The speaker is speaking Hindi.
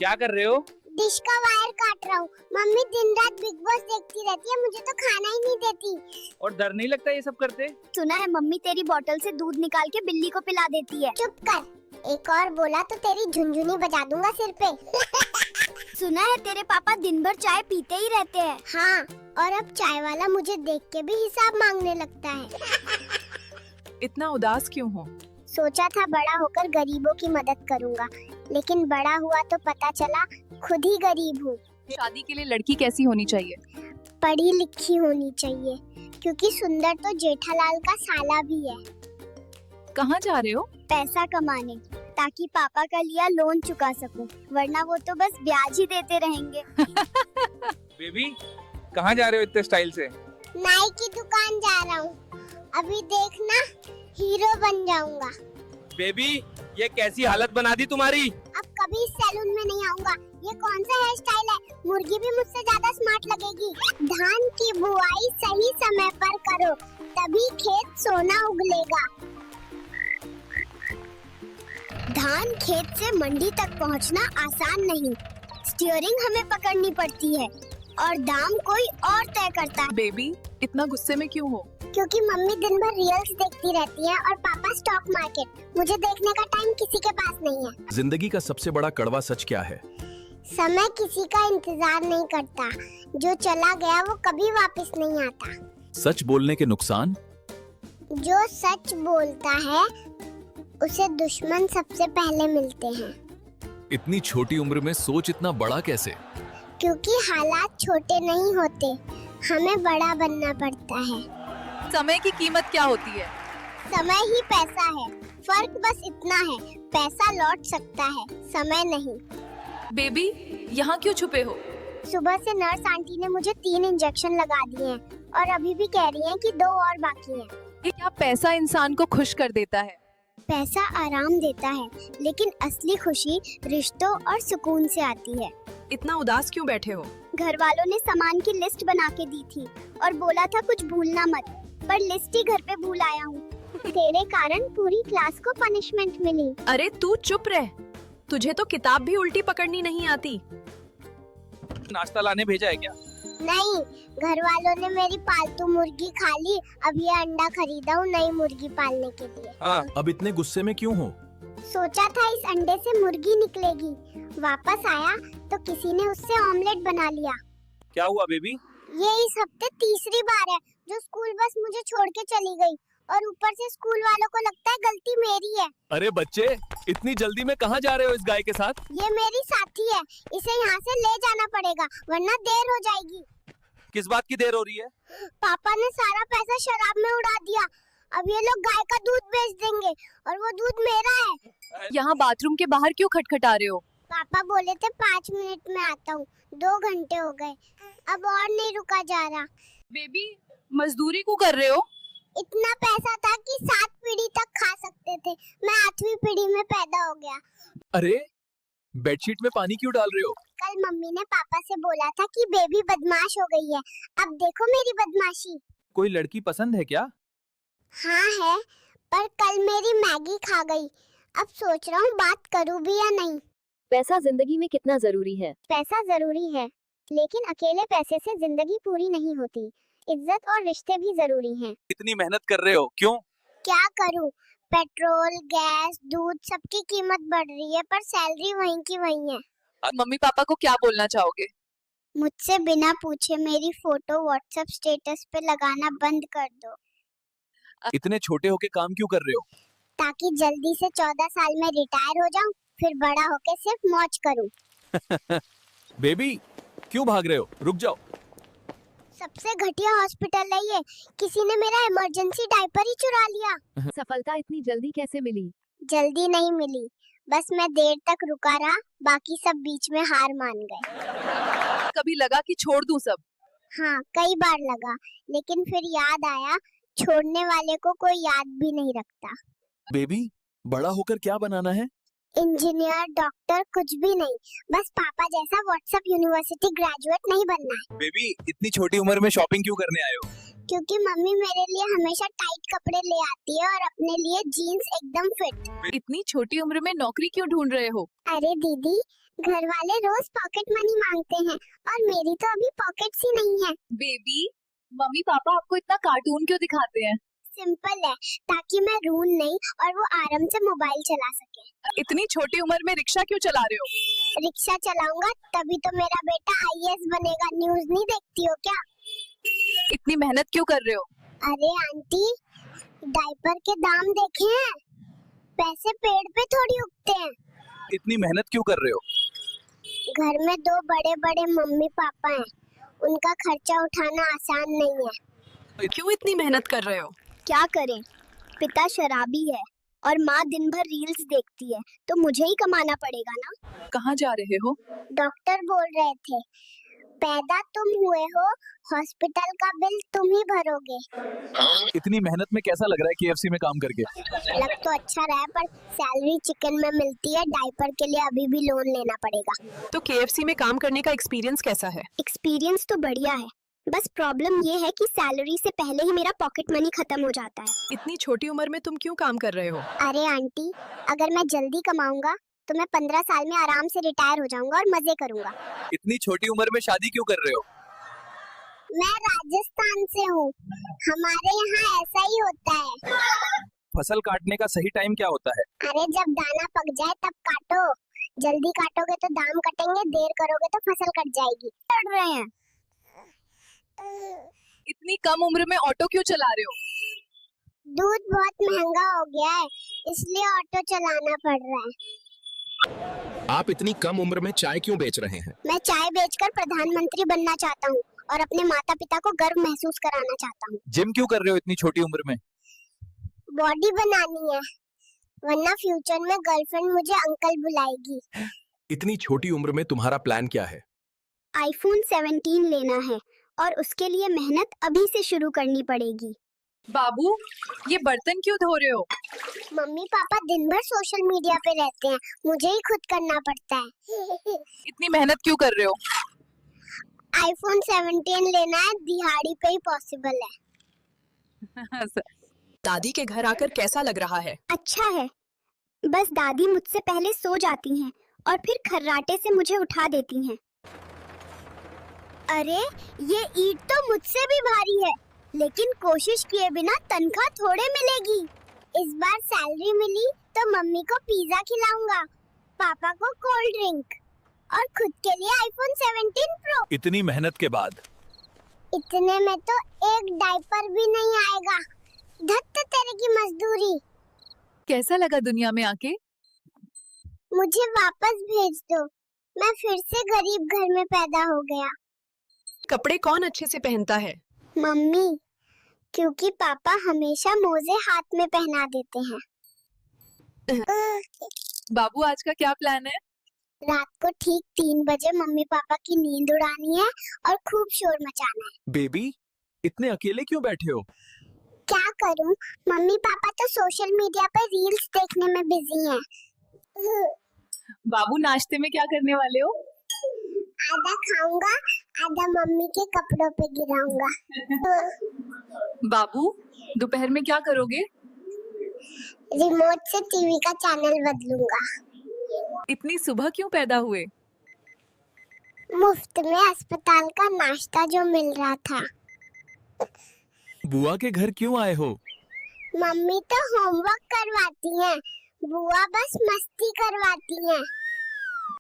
क्या कर रहे हो? डिश का वायर काट रहा हूँ। मम्मी दिन रात बिग बॉस देखती रहती है, मुझे तो खाना ही नहीं देती। और डर नहीं लगता ये सब करते? सुना है मम्मी तेरी बोतल से दूध निकाल के बिल्ली को पिला देती है। चुप कर, एक और बोला तो तेरी झुनझुनी बजा दूंगा सिर पे। सुना है तेरे पापा दिन भर चाय पीते ही रहते हैं। हाँ, और अब चाय वाला मुझे देख के भी हिसाब मांगने लगता है। इतना उदास क्यों हो? सोचा था बड़ा होकर गरीबों की मदद करूंगा, लेकिन बड़ा हुआ तो पता चला खुद ही गरीब हूँ। शादी के लिए लड़की कैसी होनी चाहिए? पढ़ी लिखी होनी चाहिए, क्योंकि सुंदर तो जेठालाल का साला भी है। कहाँ जा रहे हो? पैसा कमाने, ताकि पापा का लिया लोन चुका सकूं, वरना वो तो बस ब्याज ही देते रहेंगे। बेबी कहाँ जा रहे हो इतने स्टाइल से? नाई की दुकान जा रहा हूँ, अभी देखना हीरो बन जाऊंगा। बेबी ये कैसी हालत बना दी तुम्हारी? अब कभी इस सैलून में नहीं आऊंगा। ये कौन सा हेयर स्टाइल है? मुर्गी भी मुझसे ज्यादा स्मार्ट लगेगी। धान की बुआई सही समय पर करो, तभी खेत सोना उगलेगा। धान खेत से मंडी तक पहुंचना आसान नहीं, स्टीयरिंग हमें पकड़नी पड़ती है और दाम कोई और तय करता है। बेबी इतना गुस्से में क्यों हो? क्योंकि मम्मी दिन भर रील्स देखती रहती है और पापा स्टॉक मार्केट। मुझे देखने का टाइम किसी के पास नहीं है। जिंदगी का सबसे बड़ा कड़वा सच क्या है? समय किसी का इंतजार नहीं करता, जो चला गया वो कभी वापस नहीं आता। सच बोलने के नुकसान? जो सच बोलता है उसे दुश्मन सबसे पहले मिलते हैं। इतनी छोटी उम्र में सोच इतना बड़ा कैसे? क्योंकि हालात छोटे नहीं होते, हमें बड़ा बनना पड़ता है। समय की कीमत क्या होती है? समय ही पैसा है, फर्क बस इतना है, पैसा लौट सकता है, समय नहीं। बेबी यहाँ क्यों छुपे हो? सुबह से नर्स आंटी ने मुझे 3 इंजेक्शन लगा दिए हैं और अभी भी कह रही हैं कि 2 और बाकी हैं। क्या पैसा इंसान को खुश कर देता है? पैसा आराम देता है, लेकिन असली खुशी रिश्तों और सुकून से आती है। इतना उदास क्यों बैठे हो? घर वालों ने सामान की लिस्ट बना के दी थी और बोला था कुछ भूलना मत, पर लिस्ट ही घर पे भूल आया हूँ। तेरे कारण पूरी क्लास को पनिशमेंट मिली। अरे तू चुप रह, तुझे तो किताब भी उल्टी पकड़नी नहीं आती। नाश्ता लाने भेजा है क्या? नहीं, घर वालों ने मेरी पालतू मुर्गी खा ली। अब ये अंडा खरीदा हूँ नई मुर्गी पालने के लिए। हाँ। अब इतने गुस्से में क्यों हो? सोचा था इस अंडे से मुर्गी निकलेगी, वापस आया तो किसी ने उससे ऑमलेट बना लिया। क्या हुआ बेबी? ये इस हफ्ते तीसरी बार है जो स्कूल बस मुझे छोड़ के चली गई, और ऊपर से स्कूल वालों को लगता है गलती मेरी है। अरे बच्चे इतनी जल्दी में कहाँ जा रहे हो इस गाय के साथ? ये मेरी साथी है, इसे यहाँ से ले जाना पड़ेगा वरना देर हो जाएगी। किस बात की देर हो रही है? पापा ने सारा पैसा शराब में उड़ा दिया। अब ये लोग गाय का दूध बेच देंगे और वो दूध मेरा है। यहाँ बाथरूम के बाहर क्यों खटखटा रहे हो? पापा बोले थे 5 मिनट में आता हूँ, 2 घंटे हो गए, अब और नहीं रुका जा रहा। बेबी मजदूरी क्यों कर रहे हो? इतना पैसा था कि 7 पीढ़ी तक खा सकते थे, मैं 8वीं पीढ़ी में पैदा हो गया। अरे बेडशीट में पानी क्यों डाल रहे हो? कल मम्मी ने पापा से बोला था कि बेबी बदमाश हो गई है, अब देखो मेरी बदमाशी। कोई लड़की पसंद है क्या? हाँ है, पर कल मेरी मैगी खा गई। अब सोच रहा हूँ बात करूँ भी या नहीं। पैसा जिंदगी में कितना जरूरी है? पैसा जरूरी है, लेकिन अकेले पैसे से जिंदगी पूरी नहीं होती। इज्जत और रिश्ते भी जरूरी हैं। इतनी मेहनत कर रहे हो क्यों? क्या करूँ, पेट्रोल, गैस, दूध सबकी कीमत बढ़ रही है, पर सैलरी वहीं की वहीं है। मम्मी पापा को क्या बोलना चाहोगे? मुझसे बिना पूछे मेरी फोटो व्हाट्सएप स्टेटस पे लगाना बंद कर दो, इतने छोटे होके काम क्यों कर रहे हो? ताकि जल्दी से 14 साल में रिटायर हो जाऊं, फिर बड़ा होके सिर्फ मौज करूं। बेबी क्यों भाग रहे हो? रुक जाओ। सबसे घटिया हॉस्पिटल है ये, किसी ने मेरा इमरजेंसी डायपर ही चुरा लिया। सफलता इतनी जल्दी कैसे मिली? जल्दी नहीं मिली, बस मैं देर तक रुका रहा, बाकी सब बीच में हार मान गए। कभी लगा कि छोड़ दूं सब? हाँ, कई बार लगा, लेकिन फिर याद आया छोड़ने वाले को कोई याद भी नहीं रखता। बेबी बड़ा होकर क्या बनाना है? इंजीनियर, डॉक्टर, कुछ भी नहीं, बस पापा जैसा व्हाट्सएप यूनिवर्सिटी ग्रेजुएट नहीं बनना है। बेबी इतनी छोटी उम्र में शॉपिंग क्यों करने आए हो? क्योंकि मम्मी मेरे लिए हमेशा टाइट कपड़े ले आती है और अपने लिए जीन्स एकदम फिट। इतनी छोटी उम्र में नौकरी क्यों ढूंढ रहे हो? अरे दीदी, घर वाले रोज पॉकेट मनी मांगते हैं और मेरी तो अभी पॉकेट्स ही नहीं है। बेबी, मम्मी पापा आपको इतना कार्टून क्यों दिखाते हैं? सिंपल है, ताकि मैं रूं नहीं और वो आराम से मोबाइल चला सके। इतनी छोटी उम्र में रिक्शा क्यों चला रहे हो? रिक्शा चलाऊंगा तभी तो मेरा बेटा आईएएस बनेगा। न्यूज़ नहीं देखती हो क्या? इतनी मेहनत क्यों कर रहे हो? अरे आंटी, डायपर के दाम देखे हैं? पैसे पेड़ पे थोड़ी उगते हैं। इतनी मेहनत क्यों कर रहे हो? घर में दो बड़े बड़े मम्मी पापा हैं, उनका खर्चा उठाना आसान नहीं है। क्यों इतनी मेहनत कर रहे हो? क्या करें, पिता शराबी है और माँ दिन भर रील्स देखती है, तो मुझे ही कमाना पड़ेगा ना। कहाँ जा रहे हो? डॉक्टर बोल रहे थे, पैदा तुम हुए हो, हॉस्पिटल का बिल तुम ही भरोगे। इतनी मेहनत में कैसा लग रहा है केएफसी में काम करके? लग तो अच्छा रहा है, पर सैलरी चिकन में मिलती है। डायपर के लिए अभी भी लोन लेना पड़ेगा। तो केएफसी में काम करने का एक्सपीरियंस कैसा है? एक्सपीरियंस तो बढ़िया है, बस प्रॉब्लम ये है कि सैलरी से पहले ही मेरा पॉकेट मनी खत्म हो जाता है। इतनी छोटी उम्र में तुम क्यों काम कर रहे हो? अरे आंटी, अगर मैं जल्दी कमाऊंगा तो मैं 15 साल में आराम से रिटायर हो जाऊंगा और मजे करूंगा। इतनी छोटी उम्र में शादी क्यों कर रहे हो? मैं राजस्थान से हूँ, हमारे यहाँ ऐसा ही होता है। फसल काटने का सही टाइम क्या होता है? अरे जब दाना पक जाए तब काटो। जल्दी काटोगे तो दाम कटेंगे, देर करोगे तो फसल कट जाएगी। कर रहे हैं। इतनी कम उम्र में ऑटो क्यों चला रहे हो? दूध बहुत महंगा हो गया है, इसलिए ऑटो चलाना पड़ रहा है। आप इतनी कम उम्र में चाय क्यों बेच रहे हैं? मैं चाय बेचकर प्रधानमंत्री बनना चाहता हूँ और अपने माता पिता को गर्व महसूस कराना चाहता हूँ। जिम क्यों कर रहे हो इतनी छोटी उम्र में? बॉडी बनानी है, वरना फ्यूचर में गर्लफ्रेंड मुझे अंकल बुलाएगी। इतनी छोटी उम्र में तुम्हारा प्लान क्या है? आईफोन 17 लेना है और उसके लिए मेहनत अभी से शुरू करनी पड़ेगी। बाबू, ये बर्तन क्यों धो रहे हो? मम्मी पापा दिन भर सोशल मीडिया पे रहते हैं, मुझे ही खुद करना पड़ता है। इतनी मेहनत क्यों कर रहे हो? आईफोन 17 लेना है, दिहाड़ी पे ही पॉसिबल है। दादी के घर आकर कैसा लग रहा है? अच्छा है, बस दादी मुझसे पहले सो जाती हैं और फिर खर्राटे से मुझे उठा देती हैं। अरे ये ईंट तो मुझसे भी भारी है, लेकिन कोशिश किए बिना तनख्वाह थोड़े मिलेगी। इस बार सैलरी मिली तो मम्मी को पिज्जा खिलाऊंगा, पापा को कोल्ड ड्रिंक और खुद के लिए आईफोन 17 प्रो। इतनी मेहनत के बाद? इतने में तो एक डायपर भी नहीं आएगा। धत्त तेरे की मजदूरी। कैसा लगा दुनिया में आके? मुझे वापस भेज दो, मैं फिर से गरीब घर में पैदा हो गया। कपड़े कौन अच्छे से पहनता है? मम्मी, क्योंकि पापा हमेशा मोजे हाथ में पहना देते हैं। बाबू, आज का क्या प्लान है? रात को ठीक 3 बजे मम्मी पापा की नींद उड़ानी है और खूब शोर मचाना है। बेबी, इतने अकेले क्यों बैठे हो? क्या करूं, मम्मी पापा तो सोशल मीडिया पर रील्स देखने में बिजी हैं। बाबू, नाश्ते में क्या करने वाले हो? आधा खाऊंगा, आधा मम्मी के कपड़ों पे गिराऊंगा। बाबू, दोपहर में क्या करोगे? रिमोट से टीवी का चैनल बदलूंगा। इतनी सुबह क्यों पैदा हुए? मुफ्त में अस्पताल का नाश्ता जो मिल रहा था। बुआ के घर क्यों आए हो? मम्मी तो होमवर्क करवाती हैं, बुआ बस मस्ती करवाती हैं।